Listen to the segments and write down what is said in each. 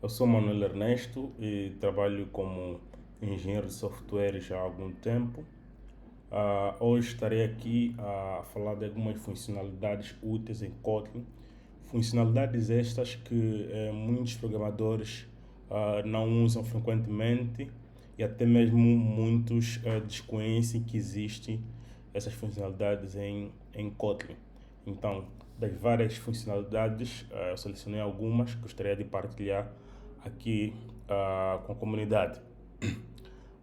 Eu sou Manuel Ernesto e trabalho como engenheiro de software já há algum tempo. Hoje estarei aqui a falar de algumas funcionalidades úteis em Kotlin. Funcionalidades estas que muitos programadores não usam frequentemente e até mesmo muitos desconhecem que existem essas funcionalidades em Kotlin. Então, das várias funcionalidades, eu selecionei algumas que gostaria de partilhar aqui com a comunidade.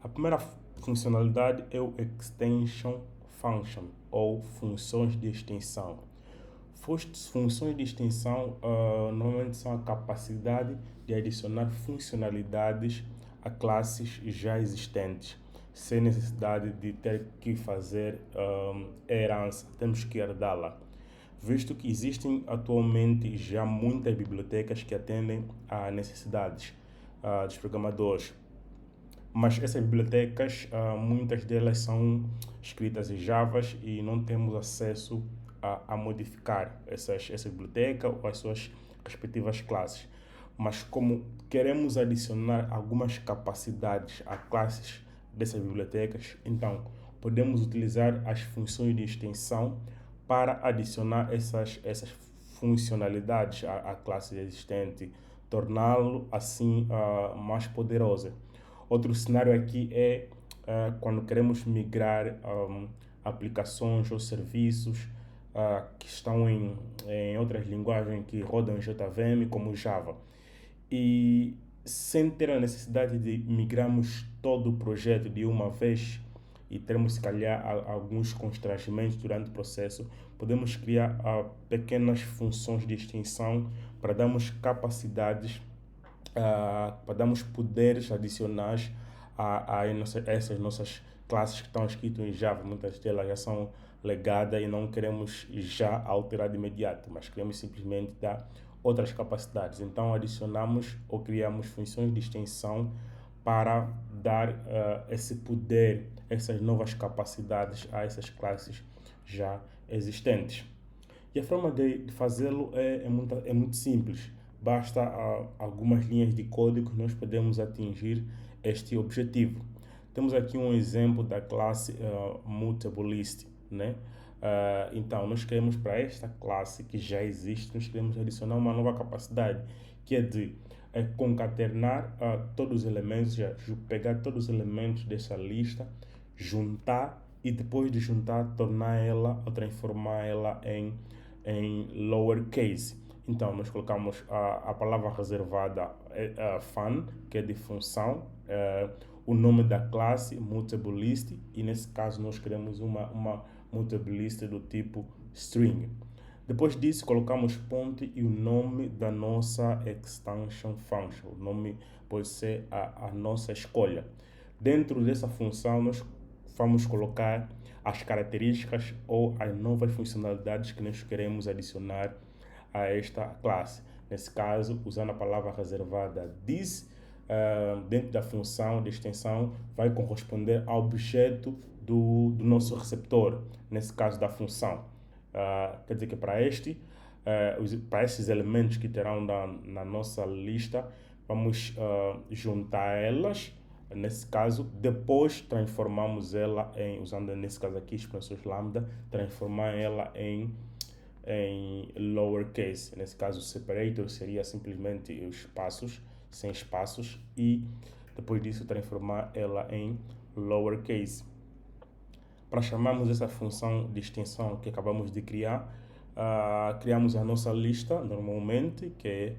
A primeira funcionalidade é o Extension Function, ou funções de extensão. Funções de extensão normalmente são a capacidade de adicionar funcionalidades a classes já existentes, sem necessidade de ter que fazer herança, temos que herdá-la, visto que existem atualmente já muitas bibliotecas que atendem a necessidades dos programadores. Mas essas bibliotecas, muitas delas são escritas em Java e não temos acesso a modificar essa biblioteca ou as suas respectivas classes. Mas como queremos adicionar algumas capacidades a classes dessas bibliotecas, então podemos utilizar as funções de extensão para adicionar essas funcionalidades à classe existente, torná-lo assim mais poderosa. Outro cenário aqui é quando queremos migrar aplicações ou serviços que estão em outras linguagens que rodam em JVM, como Java. E sem ter a necessidade de migrarmos todo o projeto de uma vez e termos, se calhar, alguns constrangimentos durante o processo, podemos criar pequenas funções de extensão para darmos capacidades, para darmos poderes adicionais a essas nossas classes que estão escritas em Java. Muitas delas já são legadas e não queremos já alterar de imediato, mas queremos simplesmente dar outras capacidades. Então adicionamos ou criamos funções de extensão para dar esse poder, essas novas capacidades a essas classes já existentes. E a forma de fazê-lo é muito simples. Basta algumas linhas de código que nós podemos atingir este objetivo. Temos aqui um exemplo da classe MutableList, né? Então, nós queremos para esta classe que já existe, nós queremos adicionar uma nova capacidade, que é de concatenar todos os elementos, pegar todos os elementos dessa lista, juntar e depois de juntar, tornar ela ou transformar ela em lowercase. Então, nós colocamos a palavra reservada fun, que é de função, o nome da classe, MutableList, e nesse caso nós queremos uma MutableList do tipo string. Depois disso, colocamos ponto e o nome da nossa extension function. O nome pode ser a nossa escolha. Dentro dessa função, nós vamos colocar as características ou as novas funcionalidades que nós queremos adicionar a esta classe. Nesse caso, usando a palavra reservada this, dentro da função de extensão, vai corresponder ao objeto do nosso receptor, nesse caso da função. Quer dizer que para esses elementos que terão na nossa lista, vamos juntar elas. Nesse caso, depois transformamos ela usando nesse caso aqui expressões lambda, transformar ela em lowercase. Nesse caso, o separator seria simplesmente os espaços, sem espaços, e depois disso transformar ela em lowercase. Para chamarmos essa função de extensão que acabamos de criar, criamos a nossa lista normalmente, que é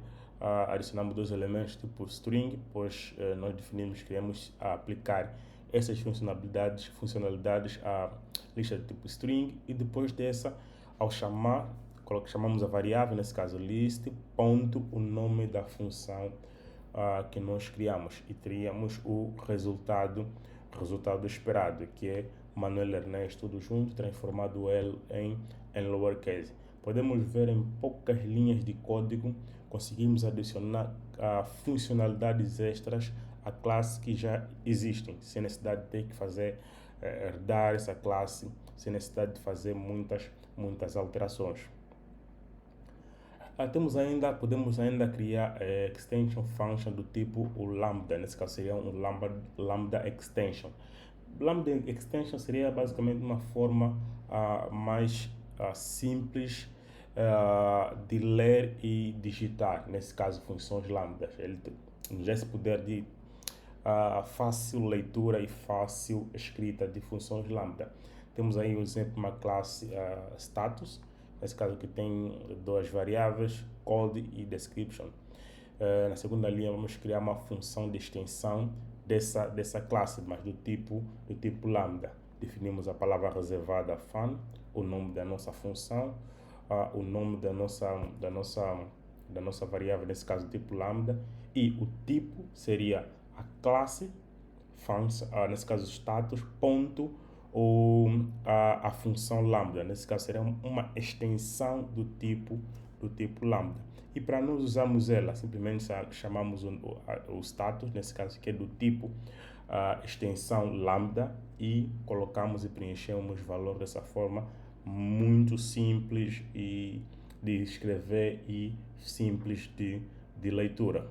adicionamos dois elementos tipo string, pois nós definimos que queremos aplicar essas funcionalidades à lista de tipo string, e depois dessa, ao chamamos a variável, nesse caso list, ponto, o nome da função que nós criamos, e teríamos o resultado esperado, que é Manuel Ernesto, tudo junto, transformado L em lowercase. Podemos ver em poucas linhas de código, conseguimos adicionar funcionalidades extras a classes que já existem, sem necessidade de ter que herdar essa classe, sem necessidade de fazer muitas alterações. Podemos ainda criar extension function do tipo o lambda, nesse caso seria um lambda extension. Lambda extension seria basicamente uma forma mais simples de ler e digitar, nesse caso funções lambda. Ele nos dá esse poder de fácil leitura e fácil escrita de funções lambda. Temos aí, por exemplo, uma classe status, nesse caso que tem duas variáveis, code e description. Na segunda linha vamos criar uma função de extensão dessa classe, mas do tipo lambda. Definimos a palavra reservada fun, o nome da nossa função, o nome da nossa variável, nesse caso tipo lambda, e o tipo seria a classe, nesse caso status, ponto, ou a função lambda, nesse caso seria uma extensão do tipo lambda. E para nós usarmos ela, simplesmente chamamos o status, nesse caso que é do tipo extensão lambda, e colocamos e preenchemos o valor dessa forma, muito simples e de escrever e simples de leitura.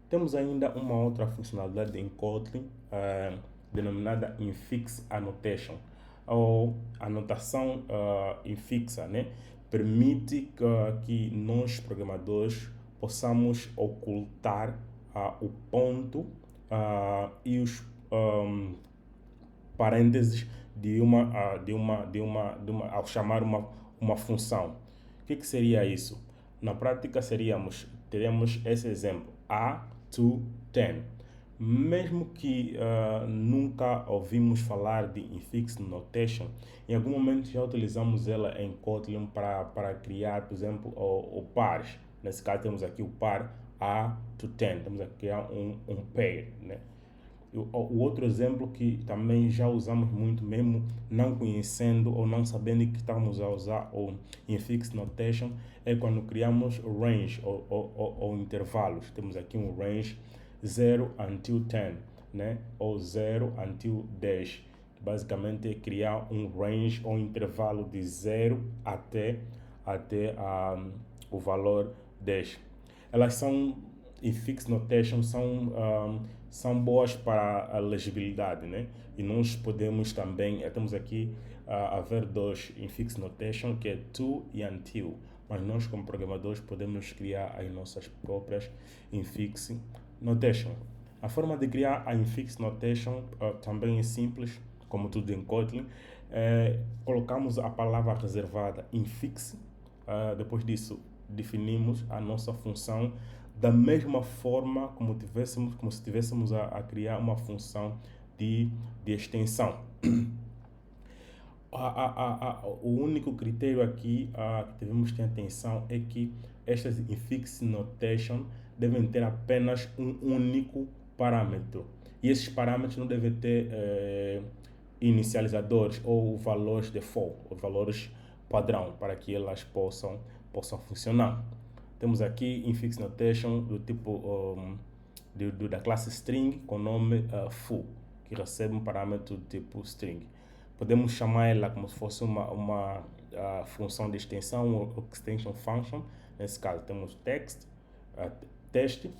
Temos ainda uma outra funcionalidade em Kotlin denominada infix annotation, ou anotação infixa, né? Permite que nós programadores possamos ocultar o ponto e os parênteses ao chamar uma função. O que seria isso? Na prática teremos esse exemplo, a to 10. Mesmo que nunca ouvimos falar de infix notation, em algum momento já utilizamos ela em Kotlin para criar, por exemplo, o pares. Nesse caso temos aqui o par a to 10, estamos a criar um pair, né? O outro exemplo que também já usamos muito, mesmo não conhecendo ou não sabendo que estamos a usar o infix notation, é quando criamos range ou intervalos. Temos aqui um range 0 until 10, né? Ou 0 until 10. Basicamente é criar um range ou intervalo de 0 até o valor 10. Elas são infix notation, são boas para a legibilidade, né? E nós podemos também, temos aqui haver dois infix notation, que é to e until, mas nós como programadores podemos criar as nossas próprias infix notation. A forma de criar a infix notation também é simples, como tudo em Kotlin. Colocamos a palavra reservada infix, depois disso definimos a nossa função da mesma forma como se estivéssemos a criar uma função de extensão. O único critério aqui que devemos ter atenção é que estas infix notation devem ter apenas um único parâmetro. E esses parâmetros não devem ter inicializadores ou valores default, ou valores padrão, para que elas possam funcionar. Temos aqui infix notation do tipo da classe string com nome foo, que recebe um parâmetro do tipo string. Podemos chamar ela como se fosse uma função de extensão ou extension function. Nesse caso temos teste,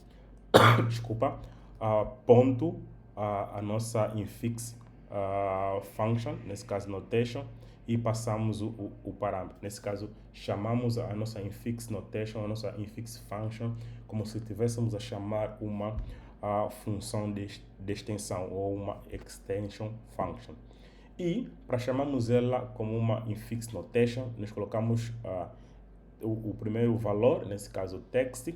desculpa, ponto, a nossa infix function, nesse caso notation, e passamos o parâmetro. Nesse caso, chamamos a nossa infix notation, a nossa infix function, como se estivéssemos a chamar uma função de extensão ou uma extension function. E para chamarmos ela como uma infix notation, nós colocamos o primeiro valor, nesse caso text,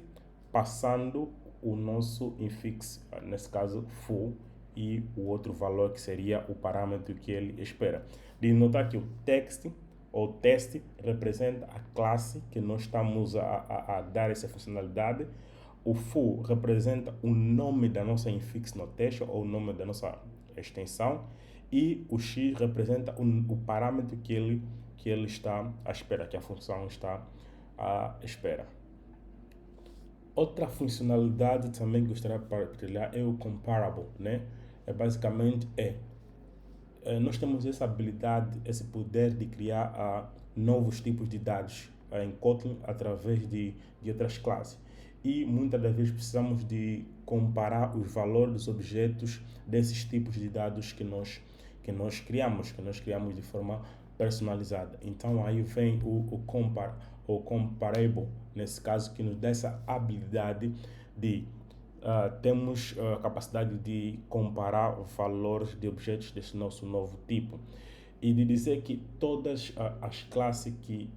passando o nosso infix, nesse caso foo, e o outro valor que seria o parâmetro que ele espera. De notar que o text ou teste representa a classe que nós estamos a dar essa funcionalidade. O foo representa o nome da nossa infix notation ou o nome da nossa extensão, e o x representa o parâmetro que ele está à espera, que a função está à espera. Outra funcionalidade também que gostaria de partilhar é o comparable, né? Basicamente nós temos essa habilidade, esse poder de criar novos tipos de dados em Kotlin através de outras classes. E muitas das vezes precisamos de comparar os valores dos objetos desses tipos de dados que nós criamos de forma personalizada. Então aí vem o comparable, nesse caso, que nos dá essa habilidade de temos a capacidade de comparar valores de objetos desse nosso novo tipo e de dizer que todas as classes que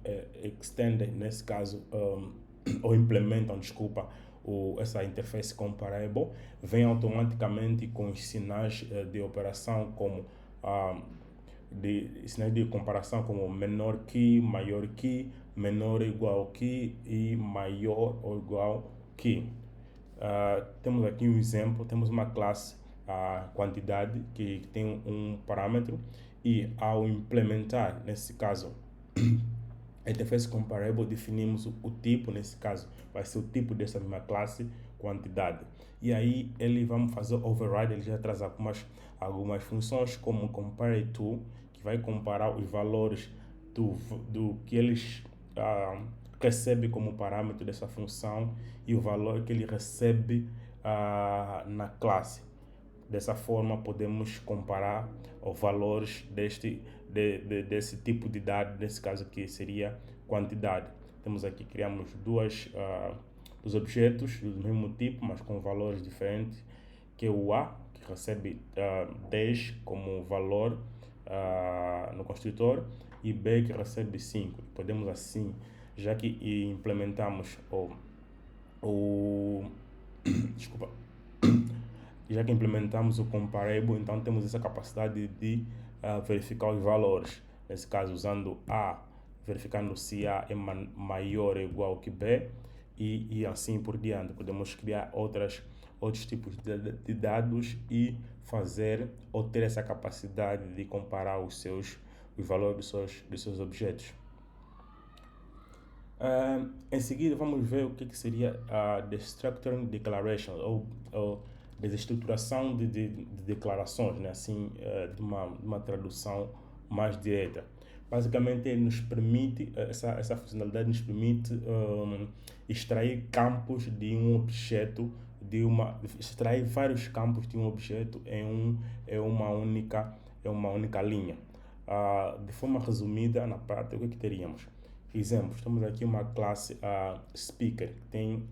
extendem, nesse caso, ou implementam, desculpa, essa interface comparable, vem automaticamente com os sinais de operação como sinais de comparação como menor que, maior que, menor ou igual que e maior ou igual que. Temos aqui um exemplo, temos uma classe quantidade que tem um parâmetro e ao implementar, nesse caso, a interface comparable, definimos o tipo, nesse caso, vai ser o tipo dessa mesma classe, quantidade. E aí ele vamos fazer override, ele já traz algumas funções como compare_to, que vai comparar os valores do que eles recebe como parâmetro dessa função e o valor que ele recebe na classe. Dessa forma, podemos comparar os valores desse tipo de dado, nesse caso aqui seria quantidade. Temos aqui, criamos dos objetos do mesmo tipo, mas com valores diferentes, que é o A, que recebe 10 como valor no construtor, e B, que recebe 5. Podemos assim, já que implementamos desculpa, já que implementamos o comparable, então temos essa capacidade de verificar os valores. Nesse caso, usando A, verificando se A é maior ou igual que B e assim por diante. Podemos criar outros tipos de dados e fazer ou ter essa capacidade de comparar os valores dos seus objetos. Em seguida, vamos ver o que seria a Destructuring Declaration, ou desestruturação de declarações, né? Assim, de uma tradução mais direta. Basicamente, ele nos permite, essa funcionalidade nos permite extrair campos de um objeto, extrair vários campos de um objeto em uma única linha. De forma resumida, na prática, o que teríamos? Exemplos, temos aqui uma classe speaker, que tem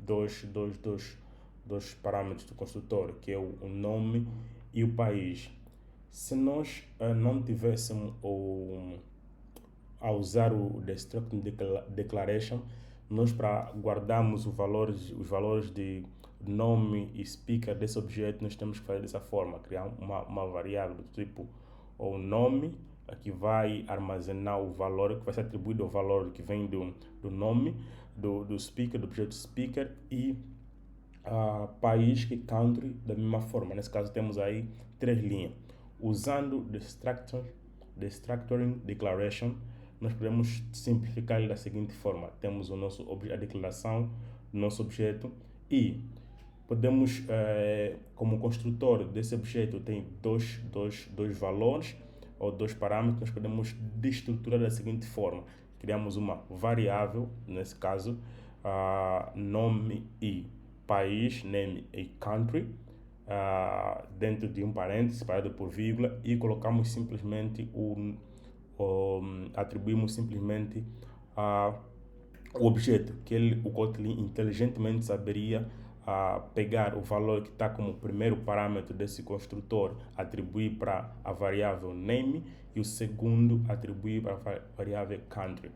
dois parâmetros do construtor, que é o nome e o país. Se nós não tivéssemos a usar o Destructuring Declaration, nós, para guardarmos os valores de nome e speaker desse objeto, nós temos que fazer dessa forma, criar uma variável do tipo o nome, que vai armazenar o valor, que vai ser atribuído ao valor que vem do nome, do speaker, do objeto speaker, e país, que country, da mesma forma. Nesse caso temos aí 3 linhas. Usando Destructuring Declaration, nós podemos simplificar da seguinte forma: temos a declaração do nosso objeto e podemos, como construtor desse objeto tem dois valores ou 2 parâmetros, nós podemos destruturar da seguinte forma: criamos uma variável, nesse caso, nome e país, name e country, dentro de um parênteses separado por vírgula, e colocamos simplesmente atribuímos simplesmente o objeto, que o Kotlin inteligentemente saberia pegar o valor que está como primeiro parâmetro desse construtor, atribuir para a variável name, e o segundo atribuir para a variável country.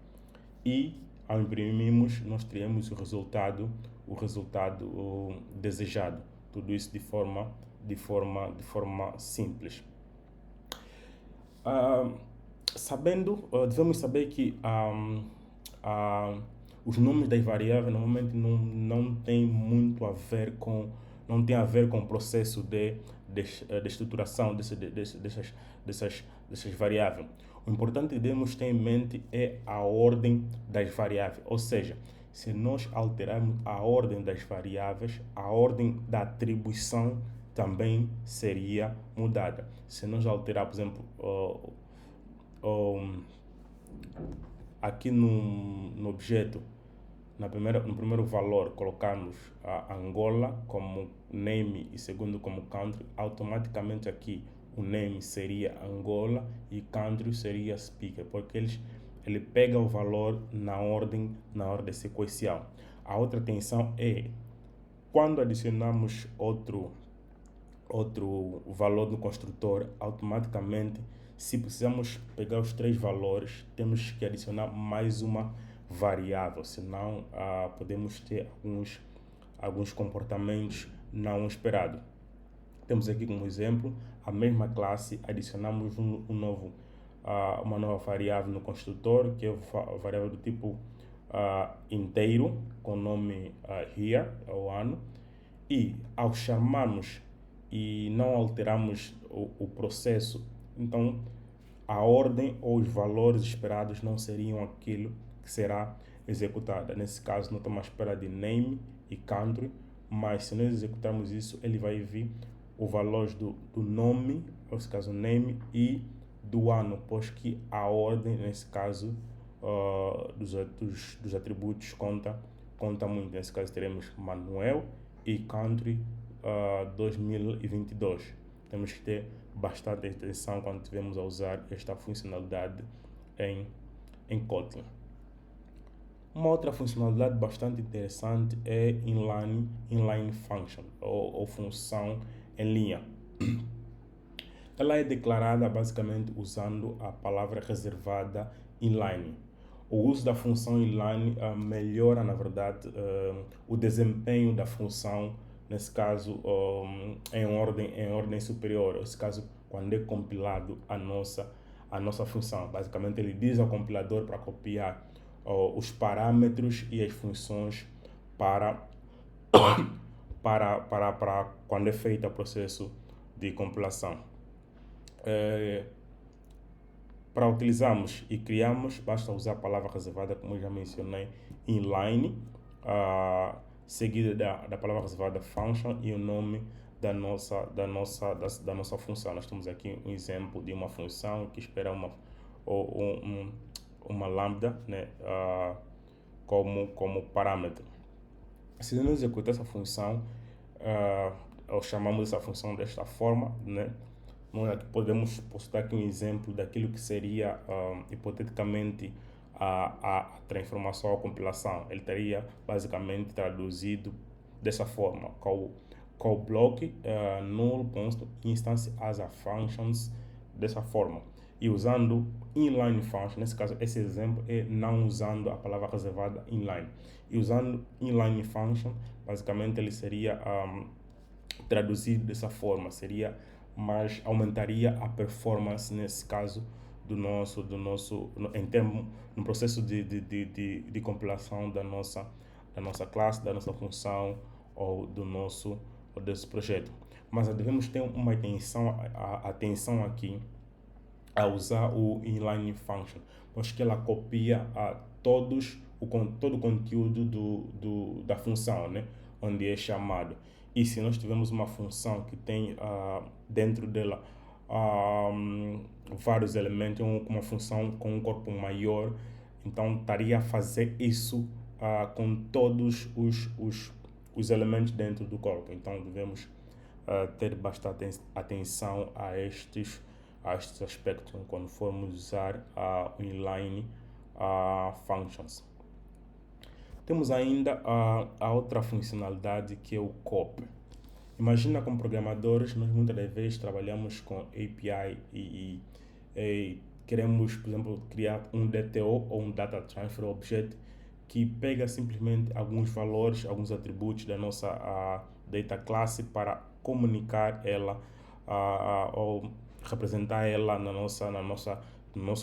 E ao imprimirmos, nós teremos o resultado desejado. Tudo isso de forma simples. Devemos saber que os nomes das variáveis normalmente não tem muito a ver com o processo de estruturação dessas variáveis. O importante que devemos ter em mente é a ordem das variáveis, ou seja, se nós alterarmos a ordem das variáveis, a ordem da atribuição também seria mudada. Se nós alterar, por exemplo, aqui no objeto, no primeiro valor, colocamos a Angola como name e segundo como country, automaticamente aqui o name seria Angola e country seria speaker, porque ele pega o valor na ordem sequencial. A outra atenção é quando adicionamos outro valor no construtor, automaticamente, se precisamos pegar os 3 valores, temos que adicionar mais uma variável, senão podemos ter alguns comportamentos não esperados. Temos aqui como exemplo a mesma classe, adicionamos uma nova variável no construtor, que é a variável do tipo inteiro, com o nome here, o ano, e ao chamarmos e não alteramos o processo, então a ordem ou os valores esperados não seriam aquilo que será executado. Nesse caso, não estamos à espera de name e country, mas se nós executarmos isso, ele vai vir os valores do nome, nesse caso name, e do ano, pois que a ordem, nesse caso, dos atributos conta muito. Nesse caso, teremos Manuel e country 2022. Temos que ter bastante atenção quando estivermos a usar esta funcionalidade em Kotlin. Uma outra funcionalidade bastante interessante é inline function, ou função em linha. Ela é declarada basicamente usando a palavra reservada inline. O uso da função inline melhora, na verdade, o desempenho da função, nesse caso, em ordem superior. Nesse caso, quando é compilado a nossa função. Basicamente, ele diz ao compilador para copiar os parâmetros e as funções para quando é feito o processo de compilação. Para utilizarmos e criarmos, basta usar a palavra reservada, como eu já mencionei, inline, seguida da palavra reservada function e o nome da nossa função. Nós temos aqui um exemplo de uma função que espera uma lambda, né, como parâmetro. Se nós executar essa função, ou chamamos essa função desta forma, né, nós posso dar aqui um exemplo daquilo que seria, hipoteticamente, a transformação ou compilação. Ele teria basicamente traduzido dessa forma: call block null const instance as a functions, dessa forma. E usando inline function, nesse caso, esse exemplo é não usando a palavra reservada inline. E usando inline function, basicamente ele seria traduzido dessa forma, mas aumentaria a performance, nesse caso, no processo de compilação da nossa classe, da nossa função ou desse projeto. Mas devemos ter uma atenção aqui a usar o inline function, pois que ela copia todo o conteúdo da função, né, onde é chamado. E se nós tivermos uma função que tem dentro dela vários elementos, uma função com um corpo maior, então estaria a fazer isso com todos os elementos dentro do corpo. Então devemos ter bastante atenção a estes aspectos quando formos usar o inline functions. Temos ainda a outra funcionalidade, que é o copy. Imagina, como programadores, nós muitas das vezes trabalhamos com API e queremos, por exemplo, criar um DTO ou um Data Transfer Object que pega simplesmente alguns valores, alguns atributos da nossa data class para comunicar ela ou representar ela no nosso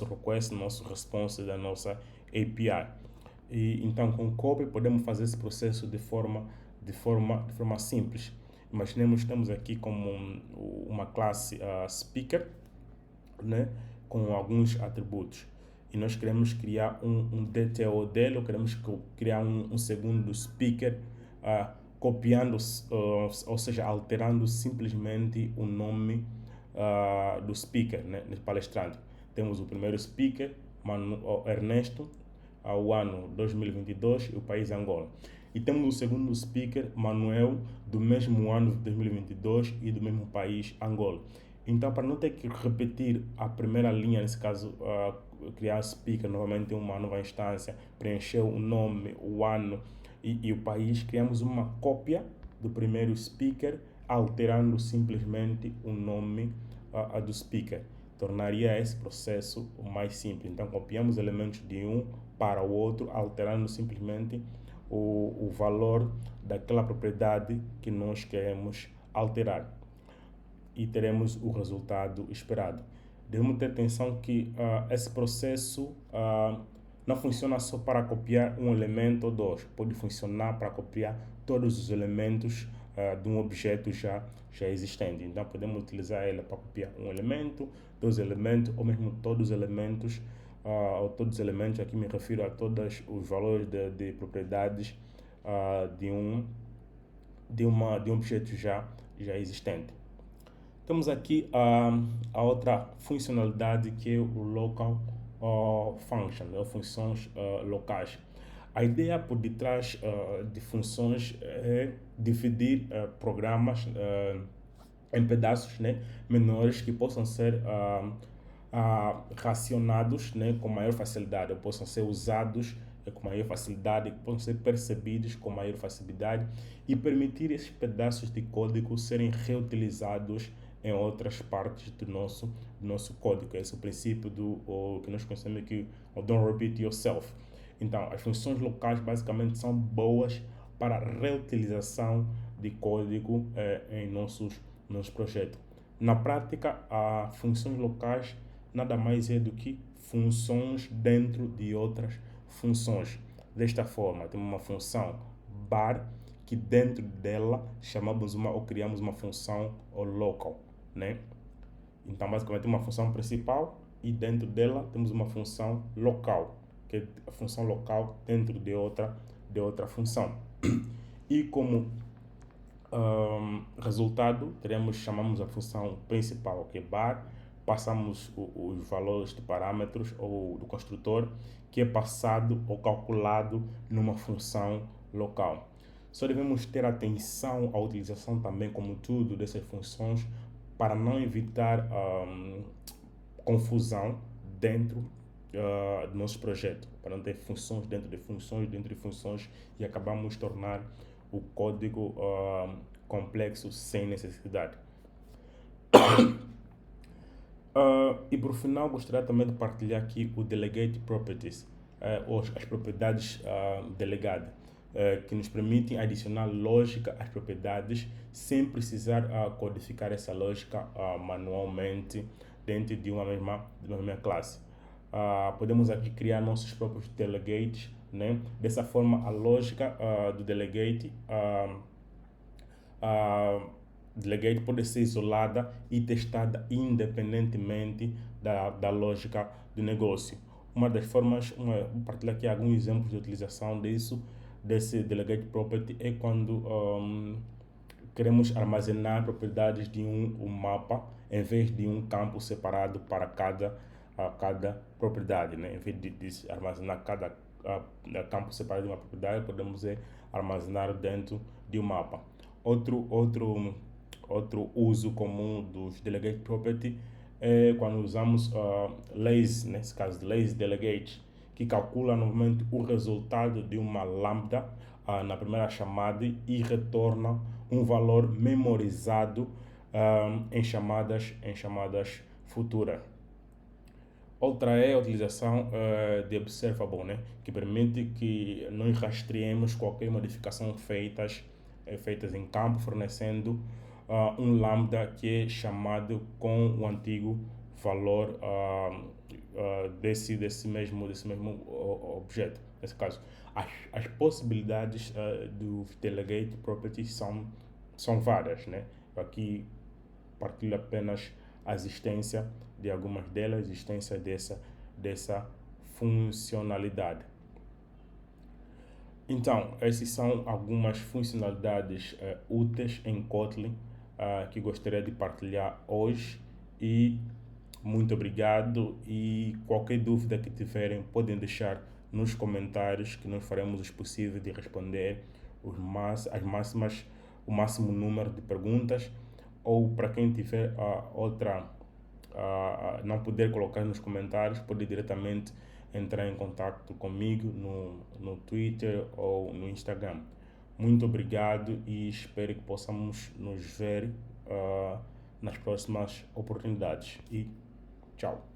request, no nosso response da nossa API. E então, com o copy podemos fazer esse processo de forma simples. Imaginemos que temos aqui como uma classe speaker, né, com alguns atributos, e nós queremos criar um DTO dele, ou queremos criar um segundo speaker, copiando, ou seja, alterando simplesmente o nome do speaker, né, do palestrante. Temos o primeiro speaker, Ernesto, ao ano 2022 e o país é Angola. E temos o segundo speaker, Manuel, do mesmo ano de 2022 e do mesmo país, Angola. Então, para não ter que repetir a primeira linha, nesse caso, criar speaker novamente em uma nova instância, preencher o nome, o ano e o país, criamos uma cópia do primeiro speaker, alterando simplesmente o nome do speaker. Tornaria esse processo mais simples. Então, copiamos elementos de um para o outro, alterando simplesmente o valor daquela propriedade que nós queremos alterar e teremos o resultado esperado. Devemos ter atenção que esse processo não funciona só para copiar um elemento ou dois, pode funcionar para copiar todos os elementos de um objeto já existente. Então podemos utilizar ele para copiar um elemento, dois elementos ou mesmo todos os elementos, ou todos os elementos, aqui me refiro a todos os valores de propriedades de um objeto já existente. Temos aqui a outra funcionalidade que é o local function, ou funções locais. A ideia por detrás de funções é dividir programas em pedaços, né, menores que possam ser racionados, né, com maior facilidade, ou possam ser usados com maior facilidade, que possam ser percebidos com maior facilidade e permitir esses pedaços de código serem reutilizados em outras partes do nosso código. Esse é o princípio que nós conhecemos aqui, o don't repeat yourself. Então, as funções locais basicamente são boas para a reutilização de código em nossos projetos. Na prática, as funções locais nada mais é do que funções dentro de outras funções. Desta forma, temos uma função bar, que dentro dela criamos uma função local, né? Então, basicamente, uma função principal e dentro dela temos uma função local, que é a função local dentro de outra função. E como resultado, chamamos a função principal, que é bar, passamos os valores de parâmetros ou do construtor, que é passado ou calculado numa função local. Só devemos ter atenção à utilização também, como tudo, dessas funções para não evitar confusão dentro do nosso projeto, para não ter funções dentro de funções e acabamos tornar o código complexo sem necessidade. E por final, gostaria também de partilhar aqui o Delegate Properties, ou as propriedades delegadas, que nos permitem adicionar lógica às propriedades sem precisar codificar essa lógica manualmente dentro de uma mesma classe. Podemos aqui criar nossos próprios delegates, né? Dessa forma, a lógica do delegate pode ser isolada e testada independentemente da lógica do negócio. Uma das formas, vou partilhar aqui alguns exemplos de utilização desse delegate property é quando queremos armazenar propriedades de um mapa em vez de um campo separado para cada propriedade, né? Em vez de armazenar cada campo separado de uma propriedade, podemos armazenar dentro de um mapa. Outro uso comum dos delegate property é quando usamos lazy, nesse caso lazy delegate, que calcula novamente o resultado de uma lambda na primeira chamada e retorna um valor memorizado em chamadas futuras. Outra é a utilização de observable, né, que permite que nós rastreemos qualquer modificação feitas em campo, fornecendo um lambda que é chamado com o antigo valor desse mesmo objeto. Nesse caso, as possibilidades do delegate properties são várias, né? Aqui partilho apenas a existência de algumas delas, a existência dessa funcionalidade. Então, essas são algumas funcionalidades úteis em Kotlin que gostaria de partilhar hoje, e muito obrigado, e qualquer dúvida que tiverem podem deixar nos comentários que nós faremos o possível de responder o máximo número de perguntas, ou para quem tiver não poder colocar nos comentários, pode diretamente entrar em contato comigo no Twitter ou no Instagram. Muito obrigado e espero que possamos nos ver nas próximas oportunidades. E tchau.